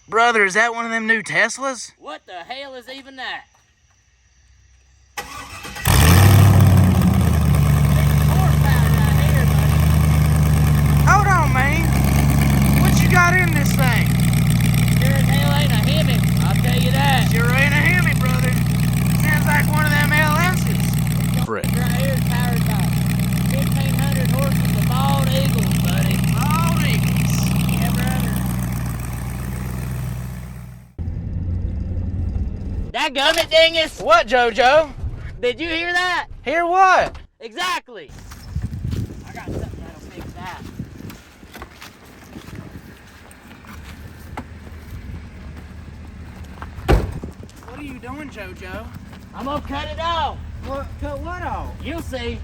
Brother, is that one of them new Teslas? What the hell is even that? Hold on, man. What you got in this thing? Sure as hell ain't a Hemi, I'll tell you that. Sure ain't a Hemi, brother. Sounds like one of them LS's. Frick. Right here is powered by 1,500 horses of bald eagles, buddy. Bald eagles. Yeah, brother. Dadgummit, dingus! What, JoJo? Did you hear that? Hear what? Exactly. I got something that'll fix that. What are you doing, JoJo? I'm gonna cut it off. What? Cut what off? You'll see.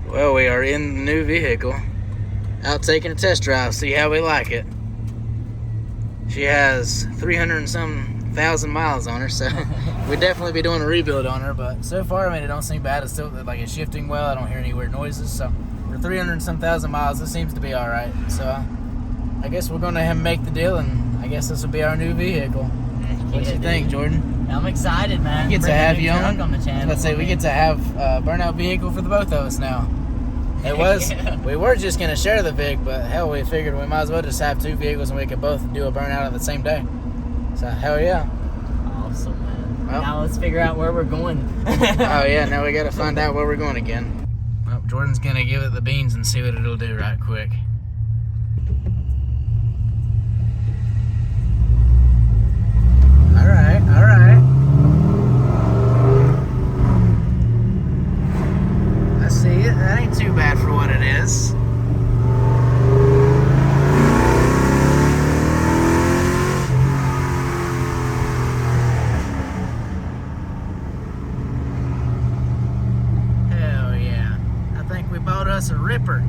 Well, we are in the new vehicle, out taking a test drive, see how we like it. She has 300 and some thousand miles on her, so we'd definitely be doing a rebuild on her, but so far, I mean, it don't seem bad. It's still, like, it's shifting well. I don't hear any weird noises, so for 300 and some thousand miles, this seems to be all right. So I guess we're going to make the deal, and I guess this will be our new vehicle. What you think, Jordan? I'm excited, man. We get to have you on. the channel. Let's say we get to have a Burnout vehicle for the both of us now. It was, we were just going to share the Vig, but hell, we figured we might as well just have two vehicles and we could both do a Burnout on the same day. So, hell yeah. Awesome, man. Well, now let's figure out where we're going. Oh yeah, now we got to find out where we're going again. Well, Jordan's going to give it the beans and see what it'll do right quick. All right, all right. I see it. That ain't too bad for what it is. Hell yeah. I think we bought us a ripper.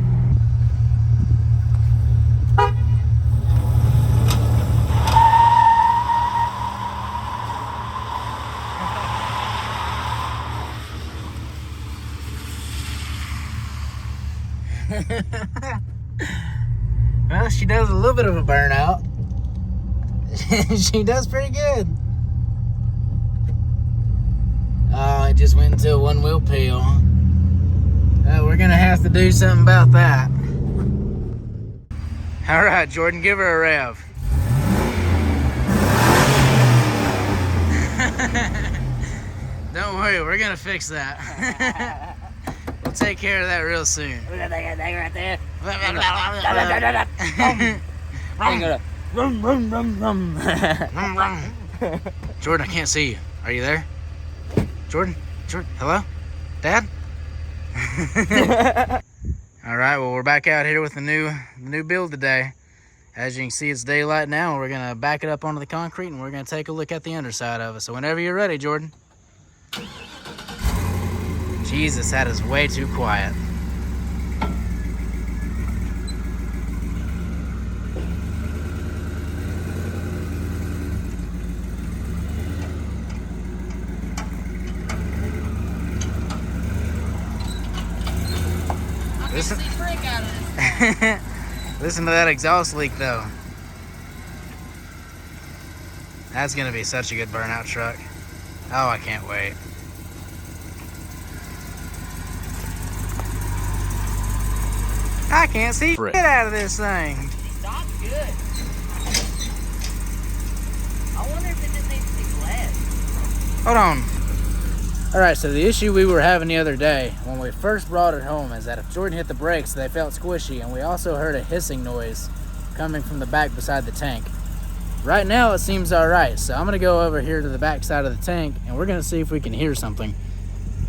Well, she does a little bit of a burnout. She does pretty good. Oh, it just went into a one-wheel peel. We're gonna have to do something about that. All right, Jordan, give her a rev. Don't worry, we're gonna fix that. We'll take care of that real soon. Look at that thing right there. Jordan, I can't see you. Are you there? Jordan? Jordan? Hello? Dad? All right, well, we're back out here with the new build today. As you can see, it's daylight now. We're gonna back it up onto the concrete and we're gonna take a look at the underside of it. So whenever you're ready, Jordan. Jesus, that is way too quiet. Listen. Listen to that exhaust leak, though. That's gonna be such a good burnout truck. Oh, I can't wait. I can't see shit out of this thing. Stop good. I wonder Hold on. Alright, so the issue we were having the other day when we first brought it home is that if Jordan hit the brakes, they felt squishy, and we also heard a hissing noise coming from the back beside the tank. Right now it seems alright, so I'm gonna go over here to the back side of the tank and we're gonna see if we can hear something.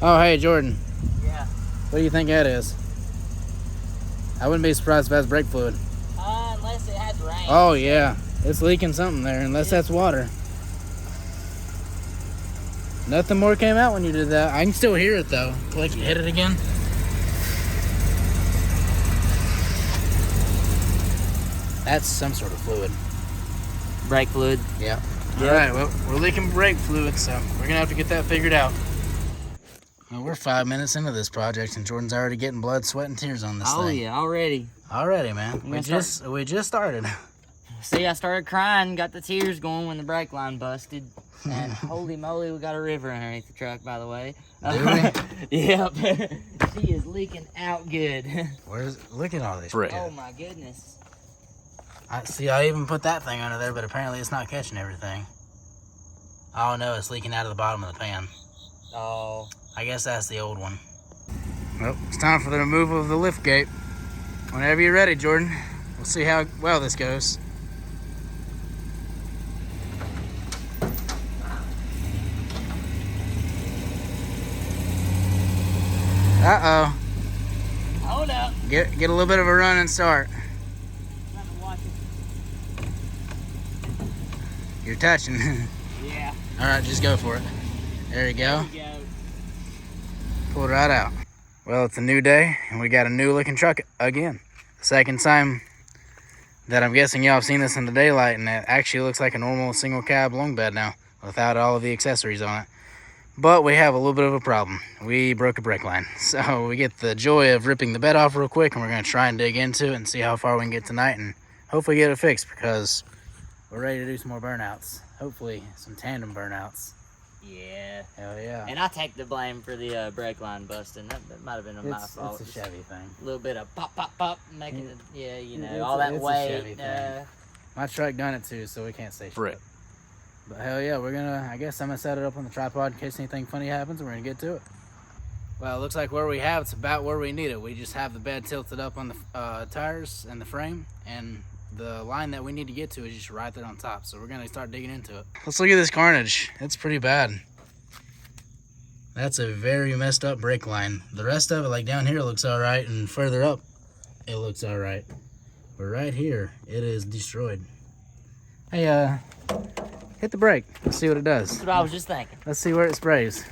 Oh, hey Jordan. Yeah. What do you think that is? I wouldn't be surprised if that's brake fluid. Unless it has rain. Oh yeah, it's leaking something there, unless that's water. Nothing more came out when you did that. I can still hear it though. Like you hit it again. That's some sort of fluid. Brake fluid. Yeah. Yep. Alright, well, we're leaking brake fluid, so we're gonna have to get that figured out. Well, we're 5 minutes into this project and Jordan's already getting blood, sweat, and tears on this thing. Oh yeah, already. Already, man. We just started. See, I started crying, got the tears going when the brake line busted. And holy moly, we got a river underneath the truck, by the way. Do we? Yep. She is leaking out good. Look at all this. Oh my goodness. I even put that thing under there, but apparently it's not catching everything. Oh no, it's leaking out of the bottom of the pan. Oh. I guess that's the old one. Well, it's time for the removal of the lift gate. Whenever you're ready, Jordan. We'll see how well this goes. Uh-oh. Hold up. Get a little bit of a run and start. Trying to watch it. You're touching. Yeah. All right, just go for it. There you go. There we go. Pull it right out. Well, it's a new day, and we got a new looking truck again. Second time that I'm guessing y'all have seen this in the daylight, and it actually looks like a normal single cab long bed now, without all of the accessories on it. But we have a little bit of a problem. We broke a brake line. So we get the joy of ripping the bed off real quick, and we're gonna try and dig into it and see how far we can get tonight and hopefully get it fixed, because we're ready to do some more burnouts. Hopefully some tandem burnouts. Yeah. Hell yeah. And I take the blame for the brake line busting. That might have been my fault. It's a Chevy thing. A little bit of pop, pop, pop, making it, yeah, you know, It's all a that weight. Chevy thing. My truck done it too, so we can't say shit. But hell yeah, I guess I'm gonna set it up on the tripod in case anything funny happens, and we're gonna get to it. Well, it looks like where we have it's about where we need it. We just have the bed tilted up on the tires and the frame, and the line that we need to get to is just right there on top. So we're gonna start digging into it. Let's look at this carnage. It's pretty bad. That's a very messed up brake line. The rest of it, like down here, looks all right, and further up, it looks all right. But right here, it is destroyed. Hey, hit the brake. Let's see what it does. That's what I was just thinking. Let's see where it sprays.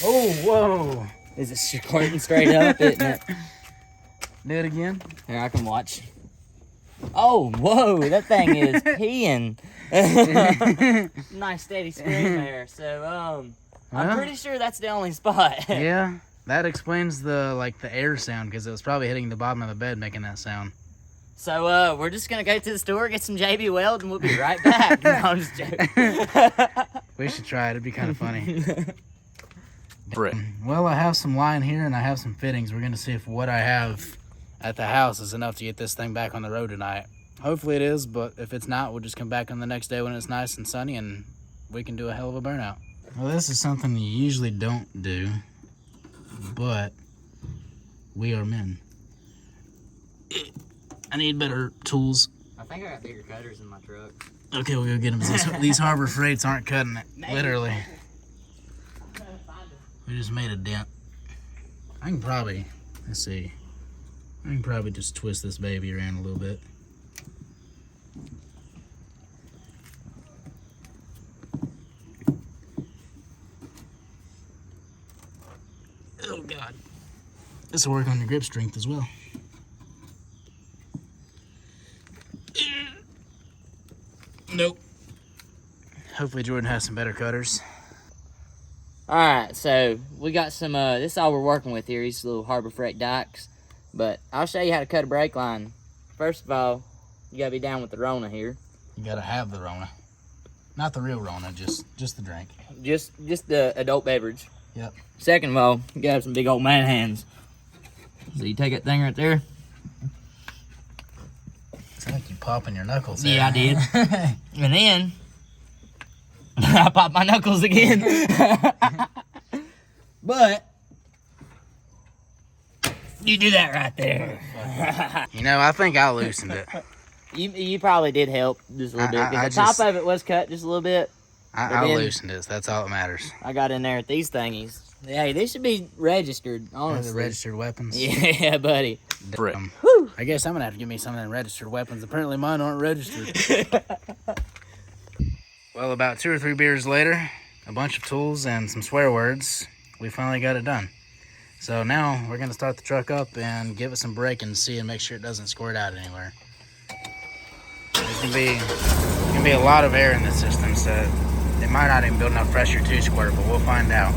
Oh, whoa. Is it squirting straight up, isn't it? Do it again. Here, I can watch. Oh, whoa, that thing is peeing. Nice steady scream there. So, I'm pretty sure that's the only spot. Yeah, that explains the air sound, because it was probably hitting the bottom of the bed making that sound. So, we're just gonna go to the store, get some JB Weld, and we'll be right back. No, I'm just joking. We should try it. It'd be kind of funny. Well, I have some line here, and I have some fittings. We're gonna see if what I have at the house is enough to get this thing back on the road tonight. Hopefully it is, but if it's not, we'll just come back on the next day when it's nice and sunny, and we can do a hell of a burnout. Well, this is something you usually don't do, but we are men. I need better tools. I think I got bigger cutters in my truck. Okay, we'll go get them. These Harbor Freights aren't cutting it, literally. We just made a dent. I can probably, let's see. I can probably just twist this baby around a little bit. Oh God. This will work on your grip strength as well. Nope. Hopefully Jordan has some better cutters. Alright, so we got some, this is all we're working with here, these little Harbor Freight dikes. But I'll show you how to cut a brake line. First of all, you gotta be down with the Rona here. You gotta have the Rona. Not the real Rona, just the drink. Just the adult beverage. Yep. Second of all, you gotta have some big old man hands. So you take that thing right there. It's like you popping your knuckles. Yeah, I did. And then I popped my knuckles again. But you do that right there. You know, I think I loosened it. You probably did help just a little bit. 'Cause the top of it was cut just a little bit. I loosened it. So that's all that matters. I got in there with these thingies. Hey, they should be registered, honestly. The registered weapons. Yeah, buddy. I guess I'm gonna have to give me some of them registered weapons. Apparently mine aren't registered. Well, about 2 or 3 beers later, a bunch of tools and some swear words, we finally got it done. So now we're gonna start the truck up and give it some braking to see and make sure it doesn't squirt out anywhere. There's gonna be a lot of air in the system, so it might not even build enough pressure to squirt, but we'll find out.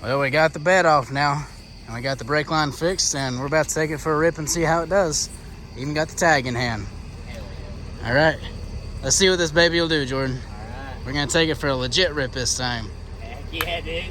Well, we got the bed off now, and we got the brake line fixed, and we're about to take it for a rip and see how it does. Even got the tag in hand. All right, let's see what this baby will do, Jordan. All right. We're gonna take it for a legit rip this time. Heck yeah, dude.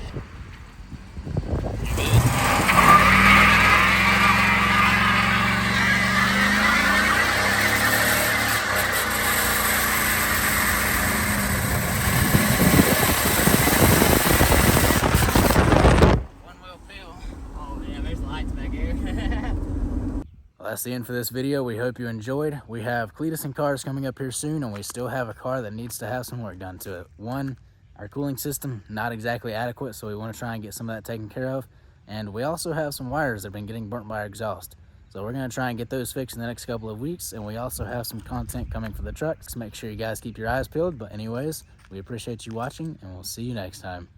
Well, that's the end for this video. We hope you enjoyed. We have Cleetus and cars coming up here soon, and we still have a car that needs to have some work done to it. One, our cooling system, not exactly adequate, so we want to try and get some of that taken care of. And we also have some wires that have been getting burnt by our exhaust. So we're going to try and get those fixed in the next couple of weeks, and we also have some content coming for the trucks. So make sure you guys keep your eyes peeled. But anyways, we appreciate you watching, and we'll see you next time.